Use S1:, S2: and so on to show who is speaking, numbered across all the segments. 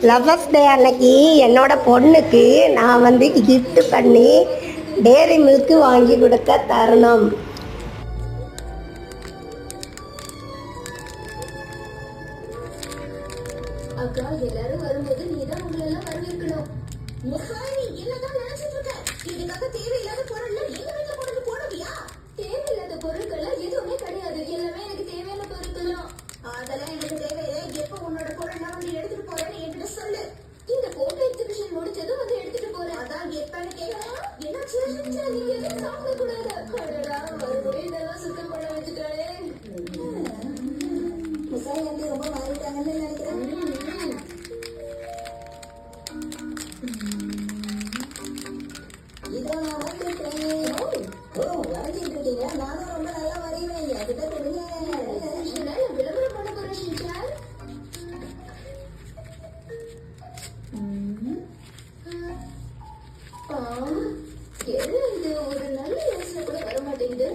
S1: Lovers day அன்னைக்கு என்னோட பொண்ணுக்கு நான் வந்து கிஃப்ட் பண்ணி டேரி மில்க் வாங்கி கொடுக்க தருணம்.
S2: அக்கா எல்லாரும் வரும்போது நீதான் உங்களை எல்லாம் வரவேற்கணும். நீ என்னதான் நினைச்சிட்டு இருக்க? இதுக்காக தேவையில்லாத பொருள் எங்க வீட்டுல கொண்டு போடுவியா? தேவையில்லாத பொருட்கள் எதுவுமே கிடையாது. எல்லாமே எனக்கு தேவையான பொருட்கள் தான். அதெல்லாம் எனக்கு தேவையில்லை. எப்ப உன்னோட பொருள் நான் வந்து எடுத்துட்டு போறேன்னு என்கிட்ட சொல்லு. இந்த போட்டோ எக்ஸிபிஷன் முடிச்சதும் வந்து எடுத்துட்டு போறேன். அதான் எப்பன்னு கேட்கலாம். என்னாச்சு? நீங்க எதுவும் சாப்பிட கூடாது. அடடா, மறுபடியும் இதெல்லாம் சுத்தம் பண்ண வச்சுட்டாலே. முசாய் வந்து ரொம்ப மாறிட்டாங்கன்னு நினைக்கிறேன். இதான் நான் வந்துட்டேன். வரைஞ்சிட்டு இருக்கீங்க. நானும் ரொம்ப நல்லா வரைவேன். என்கிட்ட கொடுங்க. விளம்பரம் பண்ண போறேன் ஷின்சான். என்ன இது ஒரு நல்ல யோசனை கூட வர மாட்டேங்குது.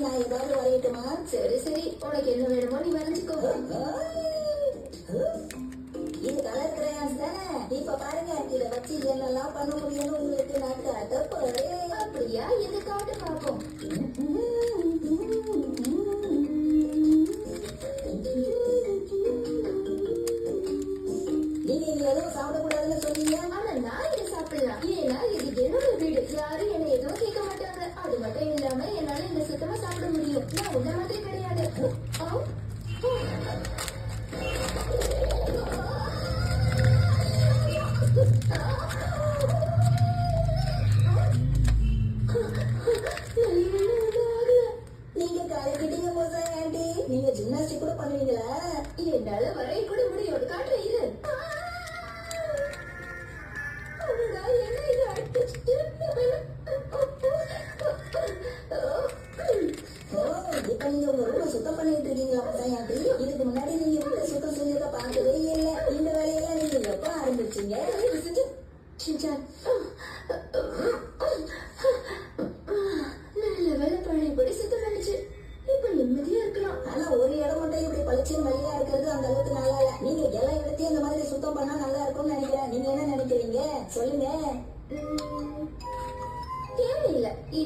S2: நான் ஏதாவது வரையட்டுமா? சரி சரி, உனக்கு என்ன வேணுமோ நீ வரைஞ்சுக்கோ. இது கலர் கிரையான்ஸ் தானே? இப்ப பாருங்க, இத வச்சு என்னெல்லாம் பண்ண முடியும்னு உங்களுக்கு நான் காட்ட போறேன். அப்படியா? இதை காட்ட பார்ப்போம். நீங்க இங்க எதுவும் சாப்பிடக்கூடாதுன்னு சொன்னீங்க. ஆனா நான் இதை சாப்பிடலாம். ஏன்னா இது என்னோட வீடு. யாரும் என்ன எதுவும் கேட்க மாட்டாங்க. அது மட்டும் இல்லாம என்னால இந்த சுத்தமா சாப்பிட முடியும். நான் உன்ன மாதிரி கிடையாது. நீங்க கலக்கிட்டீங்க போசா ஆண்டி. நீங்க ஜிம்னாஸ்டிக் கூட பண்ணுவீங்களா? என்னால வரைய கூட முடியும். காட்டுறேன் இரு. என்ன இது அடிச்சுட்டு? இப்ப நீங்க உங்க ரூமை சுத்தம் பண்ணிட்டு இருக்கீங்களா போசா ஆண்டி? இதுக்கு முன்னாடி நீங்க வீட்டை சுத்தம் செஞ்சத பார்த்ததே இல்லை. இந்த வேலையெல்லாம் நீங்க எப்ப ஆரம்பிச்சீங்க? ஷின்சான், நல்ல வேலை பழையபடி சுத்தம் பண்ணிச்சு. இப்ப நிம்மதியா இருக்கலாம். ஆனா ஒரு இடம் மட்டும் இப்படி பளிச்சுன்னு வெள்ளையா இருக்கிறது அந்த அளவுக்கு நல்லா இல்ல. நீங்க எல்லா இடத்தையும் இந்த மாதிரி சுத்தம் பண்ணா நல்லா இருக்கும்னு நினைக்கிறேன். நீங்க என்ன நினைக்கிறீங்க? சொல்லுங்க. தேவையில்லை.